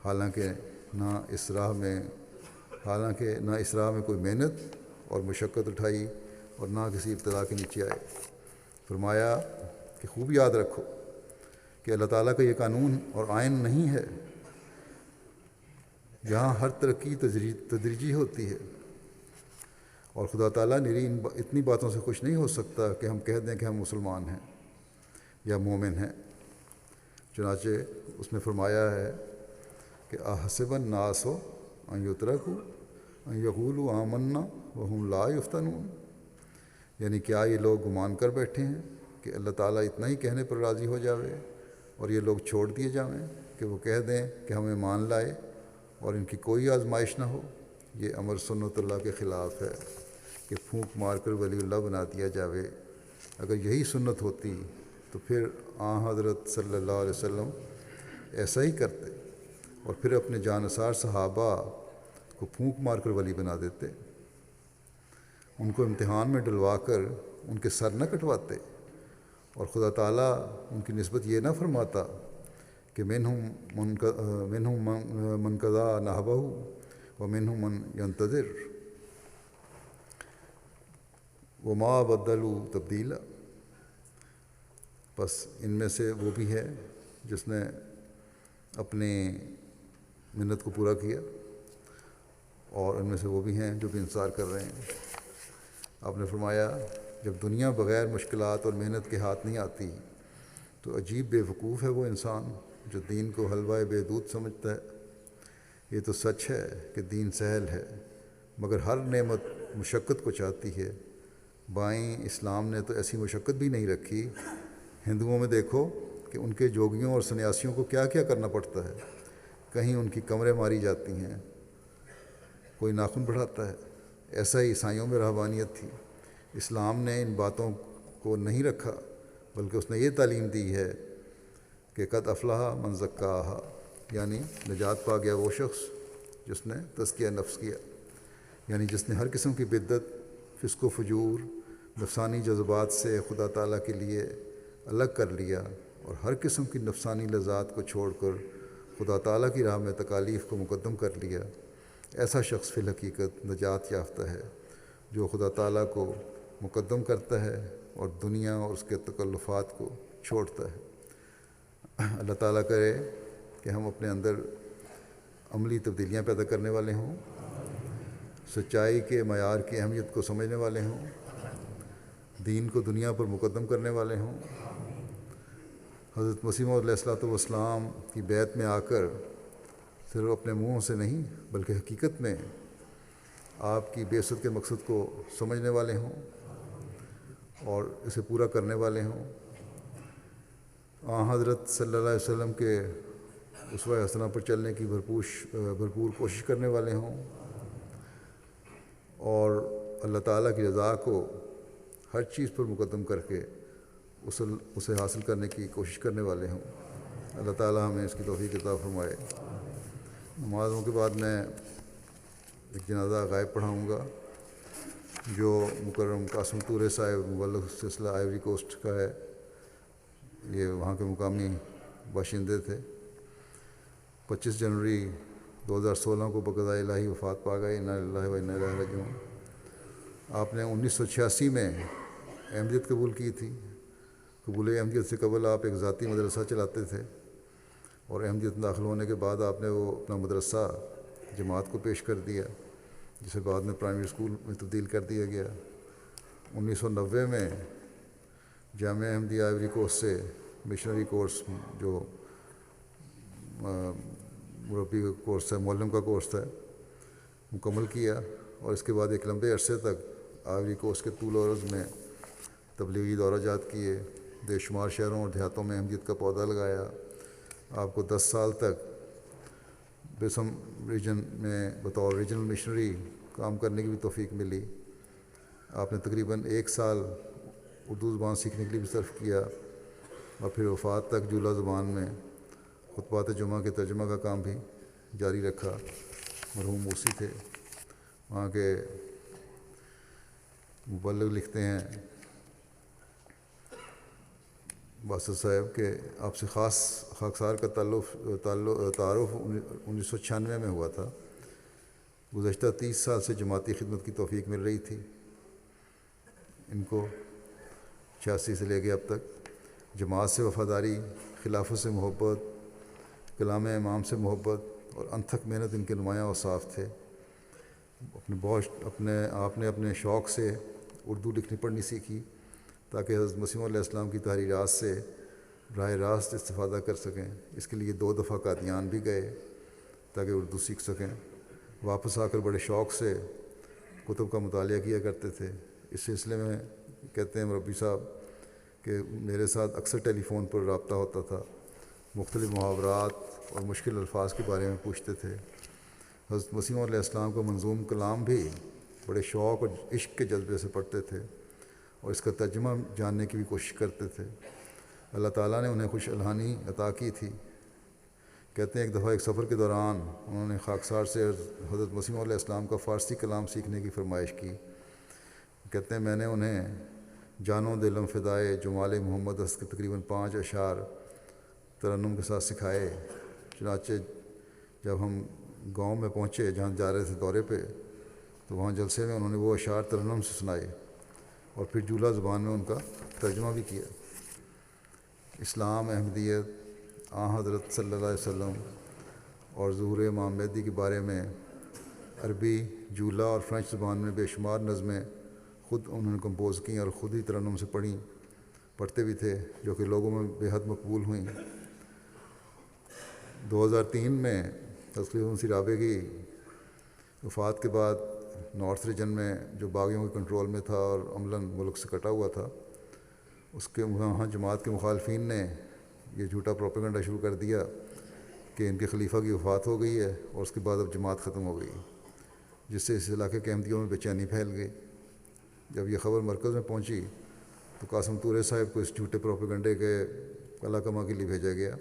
حالانکہ نہ اس راہ میں کوئی محنت اور مشقت اٹھائی اور نہ کسی ابتلا کے نیچے آئے۔ فرمایا کہ خوب یاد رکھو کہ اللہ تعالیٰ کا یہ قانون اور آئین نہیں ہے جہاں ہر ترقی تدریجی ہوتی ہے، اور خدا تعالیٰ نری اتنی باتوں سے خوش نہیں ہو سکتا کہ ہم کہہ دیں کہ ہم مسلمان ہیں یا مومن ہیں۔ چنانچہ اس نے فرمایا ہے کہ احسب الناس ان یترکوا ان یقولوا آمنا وہم لا یفتنون، یعنی کیا یہ لوگ گمان کر بیٹھے ہیں کہ اللہ تعالیٰ اتنا ہی کہنے پر راضی ہو جاوے اور یہ لوگ چھوڑ دیے جاویں کہ وہ کہہ دیں کہ ہمیں مان لائے اور ان کی کوئی آزمائش نہ ہو؟ یہ امر سنت اللہ کے خلاف ہے کہ پھونک مار کر ولی اللہ بنا دیا جاوے۔ اگر یہی سنت ہوتی تو پھر حضرت صلی اللہ علیہ وسلم ایسا ہی کرتے اور پھر اپنے جانثار صحابہ کو پھونک مار کر ولی بنا دیتے، ان کو امتحان میں ڈلوا کر ان کے سر نہ کٹواتے، اور خدا تعالیٰ ان کی نسبت یہ نہ فرماتا کہ منہم من قضا نحبہ ومنہم من ینتظر وما بدلوا تبدیلا۔ بس ان میں سے وہ بھی ہے جس نے اپنی منت کو پورا کیا، اور ان میں سے وہ بھی ہیں جو بھی انتظار کر رہے ہیں۔ آپ نے فرمایا جب دنیا بغیر مشکلات اور محنت کے ہاتھ نہیں آتی تو عجیب بے وقوف ہے وہ انسان جو دین کو حلوہ بے دودھ سمجھتا ہے۔ یہ تو سچ ہے کہ دین سہل ہے، مگر ہر نعمت مشقت کو چاہتی ہے۔ بائیں اسلام نے تو ایسی مشقت بھی نہیں رکھی۔ ہندوؤں میں دیکھو کہ ان کے جوگیوں اور سنیاسیوں کو کیا کیا کرنا پڑتا ہے، کہیں ان کی کمریں ماری جاتی ہیں، کوئی ناخن بڑھاتا ہے۔ ایسا ہی عیسائیوں میں رہبانیت تھی۔ اسلام نے ان باتوں کو نہیں رکھا، بلکہ اس نے یہ تعلیم دی ہے کہ قد افلح من زکاہا، یعنی نجات پا گیا وہ شخص جس نے تزکیہ نفس کیا، یعنی جس نے ہر قسم کی بدعت، فسق و فجور، نفسانی جذبات سے خدا تعالیٰ کے لیے الگ کر لیا اور ہر قسم کی نفسانی لذات کو چھوڑ کر خدا تعالیٰ کی راہ میں تکالیف کو مقدم کر لیا۔ ایسا شخص فی الحقیقت نجات یافتہ ہے جو خدا تعالیٰ کو مقدم کرتا ہے اور دنیا اور اس کے تکلفات کو چھوڑتا ہے۔ اللہ تعالیٰ کرے کہ ہم اپنے اندر عملی تبدیلیاں پیدا کرنے والے ہوں، سچائی کے معیار کی اہمیت کو سمجھنے والے ہوں، دین کو دنیا پر مقدم کرنے والے ہوں، حضرت مسیح موعود علیہ الصلوۃ والسلام کی بیعت میں آ کر صرف اپنے منہوں سے نہیں بلکہ حقیقت میں آپ کی بعثت کے مقصد کو سمجھنے والے ہوں اور اسے پورا کرنے والے ہوں، حضرت صلی اللہ علیہ وسلم کے اسوہ حسنہ پر چلنے کی بھرپور کوشش کرنے والے ہوں، اور اللہ تعالیٰ کی رضا کو ہر چیز پر مقدم کر کے اسے حاصل کرنے کی کوشش کرنے والے ہوں۔ اللہ تعالیٰ ہمیں اس کی توفیق عطا فرمائے۔ نمازوں کے بعد میں ایک جنازہ غائب پڑھاؤں گا جو مکرم قاسم طورے صاحب مبلغ سلسلہ آئیوری کوسٹ کا ہے۔ یہ وہاں کے مقامی باشندے تھے۔ 25 جنوری 2016 کو بقضاء الہی وفات پا گئے۔ انا للہ و انا الیہ راجعون۔ آپ نے 1986 میں احمدیت قبول کی تھی۔ قبول احمدیت سے قبل آپ ایک ذاتی مدرسہ چلاتے تھے، اور احمدیت داخل ہونے کے بعد آپ نے وہ اپنا مدرسہ جماعت کو پیش کر دیا، جسے بعد میں پرائمری اسکول میں تبدیل کر دیا گیا۔ 1990 میں جامعہ احمدیہ آئیوری کوسٹ سے مشنری کورس، جو مربی کا کورس ہے، معلم کا کورس ہے، مکمل کیا، اور اس کے بعد ایک لمبے عرصے تک آئیوری کوسٹ کے طول و عرض میں تبلیغی دورہ جات کیے، بے شمار شہروں اور دیہاتوں میں احمدیت کا پودا لگایا۔ آپ کو 10 سال تک بیسم ریجن میں بطور ریجنل مشنری کام کرنے کی بھی توفیق ملی۔ آپ نے تقریباً 1 سال اردو زبان سیکھنے کے لیے بھی صرف کیا، اور پھر وفات تک جولا زبان میں خطبات جمعہ کے ترجمہ کا کام بھی جاری رکھا۔ مرحوم موسی تھے وہاں کے مبلغ۔ لکھتے ہیں باسط صاحب کہ آپ سے خاص خاکسار کا تعارف 1996 میں ہوا تھا۔ گزشتہ 30 سال سے جماعتی خدمت کی توفیق مل رہی تھی ان کو، 86 سے لے کے اب تک۔ جماعت سے وفاداری، خلافت سے محبت، کلام امام سے محبت اور انتھک محنت ان کے نمایاں اوصاف تھے۔ آپ نے اپنے شوق سے اردو لکھنی پڑھنی سیکھی تاکہ حضرت مسیح علیہ السلام کی تحریرات سے براہ راست استفادہ کر سکیں۔ اس کے لیے 2 دفعہ قادیان بھی گئے تاکہ اردو سیکھ سکیں۔ واپس آ کر بڑے شوق سے کتب کا مطالعہ کیا کرتے تھے۔ اس سلسلے میں کہتے ہیں مربی صاحب کہ میرے ساتھ اکثر ٹیلی فون پر رابطہ ہوتا تھا، مختلف محاورات اور مشکل الفاظ کے بارے میں پوچھتے تھے۔ حضرت مسیح علیہ السلام کا منظوم کلام بھی بڑے شوق اور عشق کے جذبے سے پڑھتے تھے، اور اس کا ترجمہ جاننے کی بھی کوشش کرتے تھے۔ اللہ تعالیٰ نے انہیں خوش الہانی عطا کی تھی۔ کہتے ہیں ایک دفعہ ایک سفر کے دوران انہوں نے خاکسار سے حضرت مسیح علیہ السلام کا فارسی کلام سیکھنے کی فرمائش کی۔ کہتے ہیں میں نے انہیں جانو دلم فدائے جمال محمد اس کے تقریباً 5 اشعار ترنم کے ساتھ سکھائے۔ چنانچہ جب ہم گاؤں میں پہنچے جہاں جا رہے تھے دورے پہ، تو وہاں جلسے میں انہوں نے وہ اشعار ترنم سے سنائے، اور پھر جولا زبان میں ان کا ترجمہ بھی کیا۔ اسلام، احمدیت، حضرت صلی اللہ علیہ وسلم اور ظہور امام مہدی کے بارے میں عربی، جولا اور فرینچ زبان میں بے شمار نظمیں خود انہوں نے کمپوز کیں اور خود ہی ترنم سے پڑھتے بھی تھے، جو کہ لوگوں میں بے حد مقبول ہوئیں۔ 2003 میں خلیفہ مسیح رابع کی وفات کے بعد نارتھ ریجن میں جو باغیوں کے کنٹرول میں تھا اور عملاً ملک سے کٹا ہوا تھا، اس کے وہاں جماعت کے مخالفین نے یہ جھوٹا پروپیگنڈا شروع کر دیا کہ ان کے خلیفہ کی وفات ہو گئی ہے اور اس کے بعد اب جماعت ختم ہو گئی، جس سے اس علاقے کے احمدیوں میں بے چینی پھیل گئی۔ جب یہ خبر مرکز میں پہنچی تو قاسم طورے صاحب کو اس جھوٹے پروپیگنڈے کے کلا کما کے لیے بھیجا گیا۔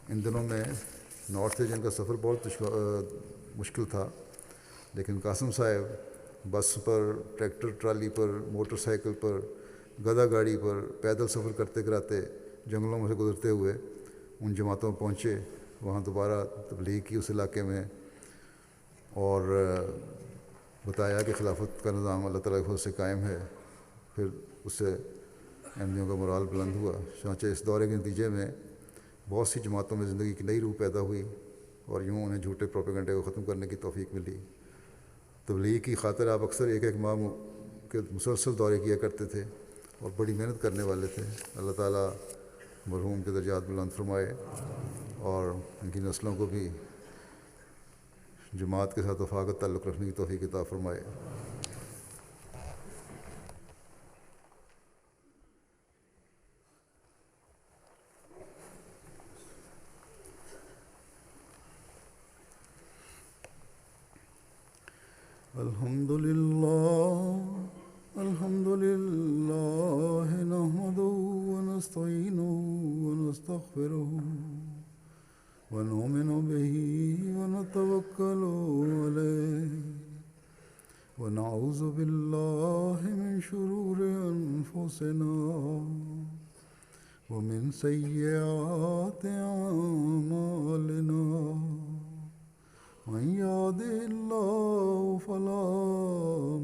ان دنوں میں نارتھ ریجن کا سفر بہت مشکل تھا، لیکن قاسم صاحب بس پر، ٹریکٹر ٹرالی پر، موٹر سائیکل پر، گدھا گاڑی پر، پیدل سفر کرتے کراتے جنگلوں میں سے گزرتے ہوئے ان جماعتوں میں پہنچے، وہاں دوبارہ تبلیغ کی اس علاقے میں، اور بتایا کہ خلافت کا نظام اللہ تعالیٰ کی فضل سے قائم ہے۔ پھر اس سے احمدیوں کا مرال بلند ہوا۔ چنانچہ اس دورے کے نتیجے میں بہت سی جماعتوں میں زندگی کی نئی روح پیدا ہوئی، اور یوں انہیں جھوٹے پروپیگنڈے کو ختم کرنے کی توفیق ملی۔ تبلیغ کی خاطر آپ اکثر ایک ماہ کے مسلسل دورے کیا کرتے تھے اور بڑی محنت کرنے والے تھے۔ اللہ تعالیٰ مرحوم کے درجات بلند فرمائے اور ان کی نسلوں کو بھی جماعت کے ساتھ وفاقت تعلق رکھنے کی توفیق عطا فرمائے۔ الحمد لله نحمده ونستعينه ونستغفره ونؤمن به ونتوكل عليه ونعوذ بالله من شرور أنفسنا ومن سيئات أعمالنا من يهده الله فلا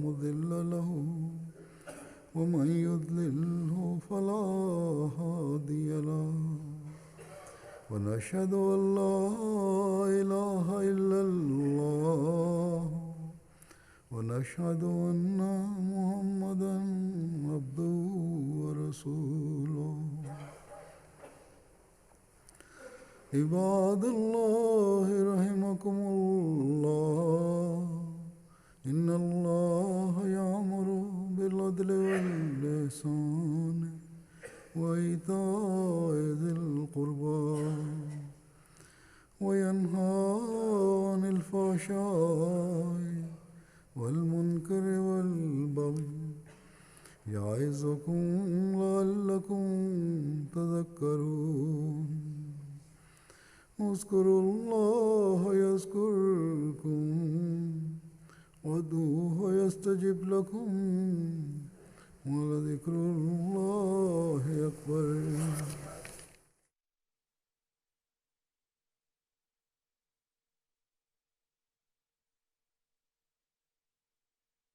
مضل له ومن يضلله فلا هادي له ونشهد أن لا إله إلا الله ونشهد أن محمدا عبده ورسوله عباد الله رحمكم الله إن الله يأمر بالعدل والإحسان وإيتاء ذي القربى وينهى عن الفحشاء والمنكر والبغي يعظكم لعلكم تذكرون اذكروا الله يذكركم وادعوه يستجب لكم ولذكر الله أكبر